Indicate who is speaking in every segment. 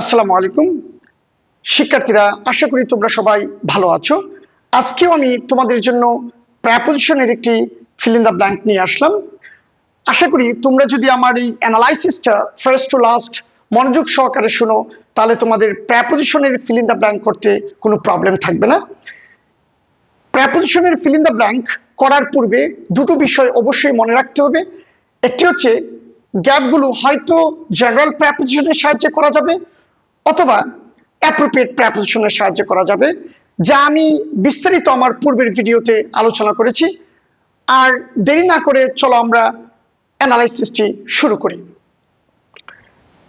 Speaker 1: আসসালামু আলাইকুম শিক্ষার্থীরা, আশা করি তোমরা সবাই ভালো আছো। আজকেও আমি তোমাদের জন্য প্রেপোজিশনের একটি ফিল ইন দ্য ব্ল্যাঙ্ক নিয়ে আসলাম। আশা করি তোমরা যদি আমার এই অ্যানালাইসিসটা ফার্স্ট টু লাস্ট মনোযোগ সহকারে শোনো, তাহলে তোমাদের প্রেপোজিশনের ফিল ইন দ্য ব্ল্যাঙ্ক করতে কোনো প্রবলেম থাকবে না। প্রেপোজিশনের ফিল ইন দ্য ব্ল্যাঙ্ক করার পূর্বে দুটো বিষয় অবশ্যই মনে রাখতে হবে। একটি হচ্ছে গ্যাপগুলো হয়তো জেনারেল প্রেপোজিশনের সাহায্যে করা যাবে অথবা অ্যাপ্রোপ্রিয়েট প্রেপোজিশনের সাহায্যে করা যাবে, যা আমি বিস্তারিত আমার পূর্বের ভিডিওতে আলোচনা করেছি। আর দেরি না করে চলো আমরা অ্যানালাইসিসটি শুরু করি।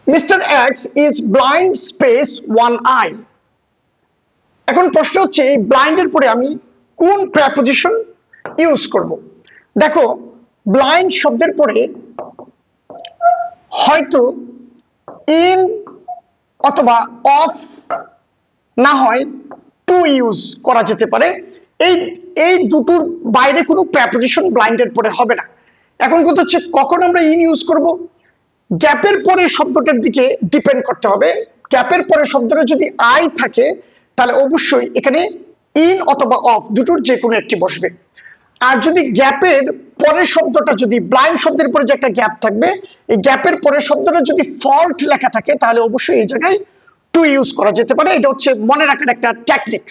Speaker 1: Mister x is blind space one I. এখন প্রশ্ন হচ্ছে এই ব্লাইন্ডের পরে আমি কোন প্রেপোজিশন ইউজ করব। দেখো, ব্লাইন্ড শব্দের পরে হয়তো ইন অথবা অফ না হয় টু ইউজ করা যেতে পারে। এই এই দুটোর বাইরে কোনো প্রেপোজিশন ব্লাইন্ডের পরে হবে না। এখন কথা হচ্ছে কখন আমরা ইন ইউজ করব। গ্যাপের পরে শব্দটার দিকে ডিপেন্ড করতে হবে। গ্যাপের পরে শব্দটা যদি আই থাকে তাহলে অবশ্যই এখানে ইন অথবা অফ দুটোর যে কোনো একটি বসবে। আর যদি গ্যাপের পরের শব্দটা যদি ব্লাইন্ড শব্দের পরে যে একটা গ্যাপ থাকবে, এই গ্যাপের পরের শব্দটা যদি ফল্ট লেখা থাকে তাহলে অবশ্যই এই জায়গায় টু ইউজ করা যেতে পারে। এটা হচ্ছে মনে রাখার একটা টেকনিক।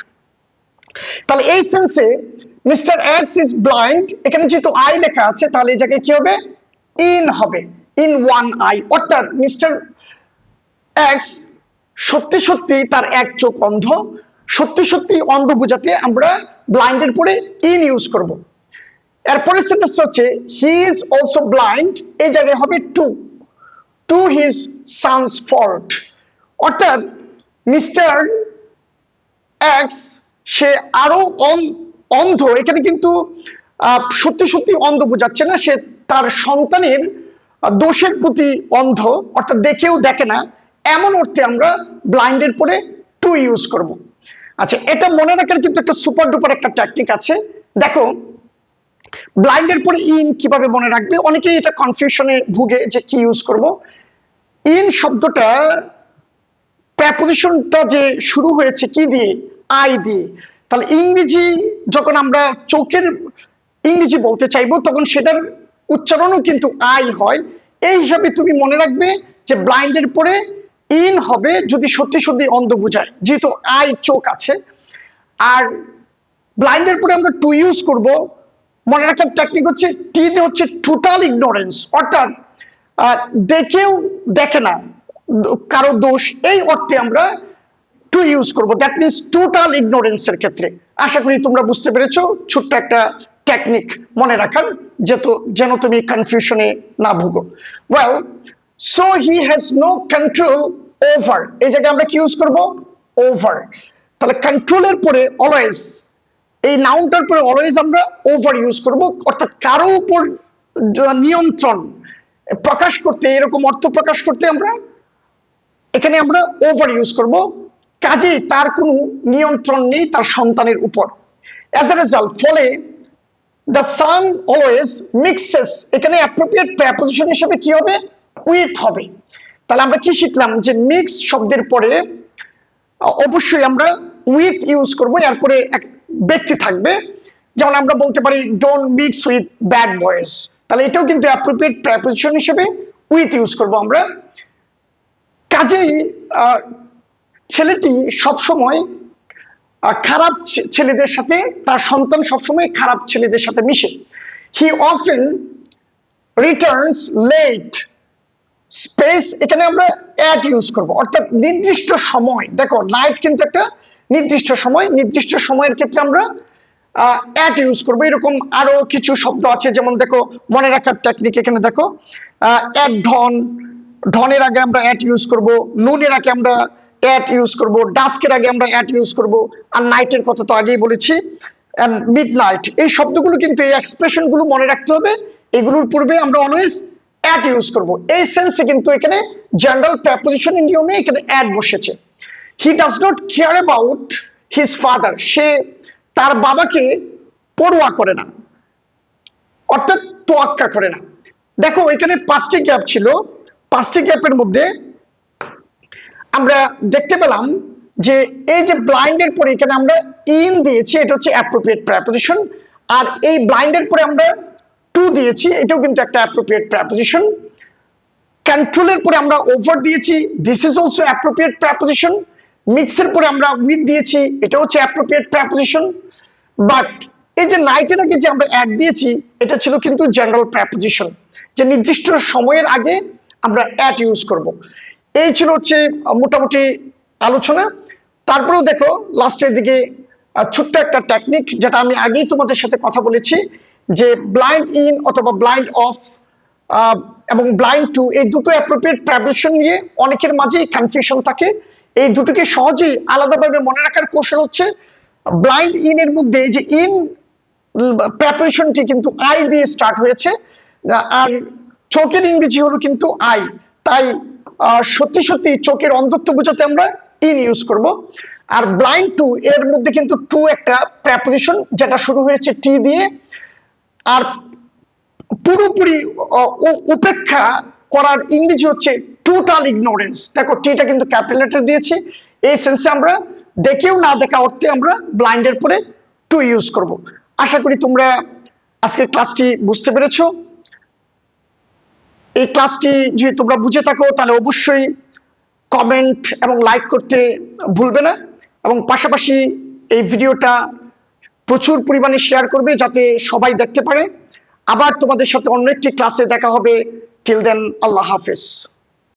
Speaker 1: তাহলে এই সেন্সে মিস্টার এক্স ইজ ব্লাইন্ড, এখানে যেহেতু আই লেখা আছে তাহলে এই জায়গায় কি হবে, ইন হবে, ইন ওয়ান আই। অর্থাৎ মিস্টার এক্স সত্যি সত্যি তার এক চোখ অন্ধ। সত্যি সত্যি অন্ধ বোঝাতে আমরা ব্লাইন্ডের পরে ইন ইউজ করব। এরপরে সেন্টেন্স হচ্ছে হি ইজ অলসো ব্লাইন্ড, এই জায়গায় হবে to, to his sons fault. অর্থাৎ মিস্টার এক্স সে আরো অন্ধ, এখানে কিন্তু সত্যি সত্যি অন্ধ বোঝাচ্ছে না, সে তার সন্তানের দোষের প্রতি অন্ধ, অর্থাৎ দেখেও দেখে না, এমন অর্থে আমরা ব্লাইন্ডের পরে টু ইউজ করব। আচ্ছা, এটা মনে রাখার কিন্তু একটা সুপার ডুপার একটা টেকনিক আছে। দেখো, ব্লাইন্ডের পরে ইন কিভাবে মনে রাখবে, অনেকেই এটা কনফিউশনে ভুগে যে কি ইউজ করব। ইন শব্দটা প্রেপোজিশনটা যে শুরু হয়েছে কি দিয়ে, আই দিয়ে। তাহলে ইংরেজি যখন আমরা চোখের ইংরেজি বলতে চাইবো তখন সেটার উচ্চারণও কিন্তু আই হয়। এই হিসাবে তুমি মনে রাখবে যে ব্লাইন্ডের পরে ইন হবে যদি সত্যি সত্যি অন্ধ বোঝায়, যেহেতু আই চোখ আছে। আর ব্লাইন্ডের পরে আমরা টু ইউজ করব, মনে রাখার টেকনিক হচ্ছে টি তে হচ্ছে টোটাল ইগনোরেন্স, অর্থাৎ দেখেও দেখে না কারো দোষ, এই অর্থে আমরা টু ইউজ করব। দ্যাট মিনস টোটাল ইগনোরেন্সের ক্ষেত্রে। আশা করি তোমরা বুঝতে পেরেছো ছোট্ট একটা টেকনিক মনে রাখার, যেন তুমি কনফিউশনে না ভুগো। Well, so he has no control over, এই জায়গায় আমরা কি ইউজ করব, ওভার। তাহলে কন্ট্রোলের পরে অলওয়েজ, এই নাউনটার পরে অলওয়েজ আমরা ওভার ইউজ করব, অর্থাৎ কারো উপর নিয়ন্ত্রণ প্রকাশ করতে, এরকম অর্থ প্রকাশ করতে আমরা এখানে আমরা ওভার ইউজ করব। কাজেই তার কোনো নিয়ন্ত্রণ নেই তার সন্তানের উপর। অ্যাজ এ রেজাল্ট, ফলে দ্য সান অলওয়েজ মিক্সেস, এখানে অ্যাপ্রোপ্রিয়েট প্রেপোজিশন হিসেবে কি হবে, উইথ হবে। তাহলে আমরা কি শিখলাম যে মিক্স শব্দের পরে অবশ্যই আমরা উইথ ইউজ করব, এরপরে এক ব্যক্তি থাকবে। যেমন আমরা বলতে পারি don't mix with bad boys, তাহলে এটাও কিন্তু অ্যাপ্রোপ্রিয়েট প্রেপোজিশন হিসেবে উইথ ইউজ করব আমরা। কাজেই ছেলেটি সবসময় খারাপ ছেলেদের সাথে, তার সন্তান সবসময় খারাপ ছেলেদের সাথে মিশে। He often returns late, space এখানে আমরা অ্যাট ইউজ করব, অর্থাৎ নির্দিষ্ট সময়। দেখো, নাইট কিন্তু একটা নির্দিষ্ট সময়, নির্দিষ্ট সময়ের ক্ষেত্রে আমরা অ্যাট ইউজ করব। এরকম আরো কিছু শব্দ আছে, যেমন দেখো মনে রাখার টেকনিক, এখানে দেখো অ্যাট ডন, ডনের আগে আমরা অ্যাট ইউজ করব, নুনের আগে আমরা অ্যাট ইউজ করব, ডাস্কের আগে আমরা অ্যাট ইউজ করব, আর নাইটের কথা তো আগেই বলেছি, মিড নাইট। এই শব্দগুলো কিন্তু, এই এক্সপ্রেশন গুলো মনে রাখতে হবে, এগুলোর পূর্বে আমরা অলওয়েজ অ্যাট ইউজ করব। এই সেন্সে কিন্তু এখানে জেনারেল প্রেপোজিশনের নিয়মে এখানে অ্যাট বসেছে। He does not care about his father, সে তার বাবাকে পরোয়া করে না, অর্থাৎ তোয়াক্কা করে না। দেখো, এখানে পাঁচটি গ্যাপ ছিল, পাঁচটি গ্যাপের মধ্যে আমরা দেখতে পেলাম যে এই যে ব্লাইন্ডের পরে এখানে আমরা ইন দিয়েছি, এটা হচ্ছে অ্যাপ্রোপ্রিয়েট প্রেপোজিশন, আর এই ব্লাইন্ডের পরে আমরা টু দিয়েছি, এটাও কিন্তু একটা অ্যাপ্রোপ্রিয়েট প্রেপোজিশন। কন্ট্রোলের পরে আমরা ওভার দিয়েছি, this is also appropriate preposition. মিক্সের পরে আমরা উইথ দিয়েছি, এটা হচ্ছে অ্যাপ্রোপ্রিয়েট প্রেপোজিশন। বাট এই যে নাইটের আগে যে আমরা অ্যাড দিয়েছি, এটা ছিল কিন্তু জেনারেল প্রেপোজিশন, যে নির্দিষ্ট সময়ের আগে আমরা অ্যাড ইউজ করব। এই ছিল হচ্ছে মোটামুটি আলোচনা। তারপরেও দেখো লাস্টের দিকে ছোট্ট একটা টেকনিক, যেটা আমি আগেই তোমাদের সাথে কথা বলেছি, যে ব্লাইন্ড ইন অথবা ব্লাইন্ড অফ এবং ব্লাইন্ড টু, এই দুটো অ্যাপ্রোপ্রিয়েট প্রেপোজিশন নিয়ে অনেকের মাঝেই কনফিউশন থাকে। এই দুটোকে সহজেই আলাদাভাবে মনে রাখার কৌশল হচ্ছে, ব্লাইন্ড ইন এর মধ্যে যে ইন প্রেপোজিশনটি কিন্তু আই দিয়ে স্টার্ট হয়েছে, আর চোখের ইংরেজি হলো কিন্তু আই, তাই সত্যি সত্যি চোখের অন্ধত্ব বোঝাতে আমরা ইন ইউজ করব। আর ব্লাইন্ড টু এর মধ্যে কিন্তু টু একটা প্রেপোজিশন, যেটা শুরু হয়েছে টি দিয়ে, আর পুরোপুরি উপেক্ষা করার ইংরেজি হচ্ছে টোটাল ইগনোরেন্স। দেখো টিটা কিন্তু ক্যাপিটাল লেটার দিয়েছি, এই সেন্সে আমরা দেখেও না দেখা অর্থে আমরা ব্লাইন্ডের পরে টু ইউজ করব। আশা করি তোমরা আজকে ক্লাসটি বুঝতে পেরেছো। এই ক্লাসটি যদি তোমরা বুঝে থাকো তাহলে অবশ্যই কমেন্ট এবং লাইক করতে ভুলবে না, এবং পাশাপাশি এই ভিডিওটা প্রচুর পরিমাণে শেয়ার করবে যাতে সবাই দেখতে পারে। আবার তোমাদের সাথে অন্য একটি ক্লাসে দেখা হবে। টিল দেন, আল্লাহ হাফেজ।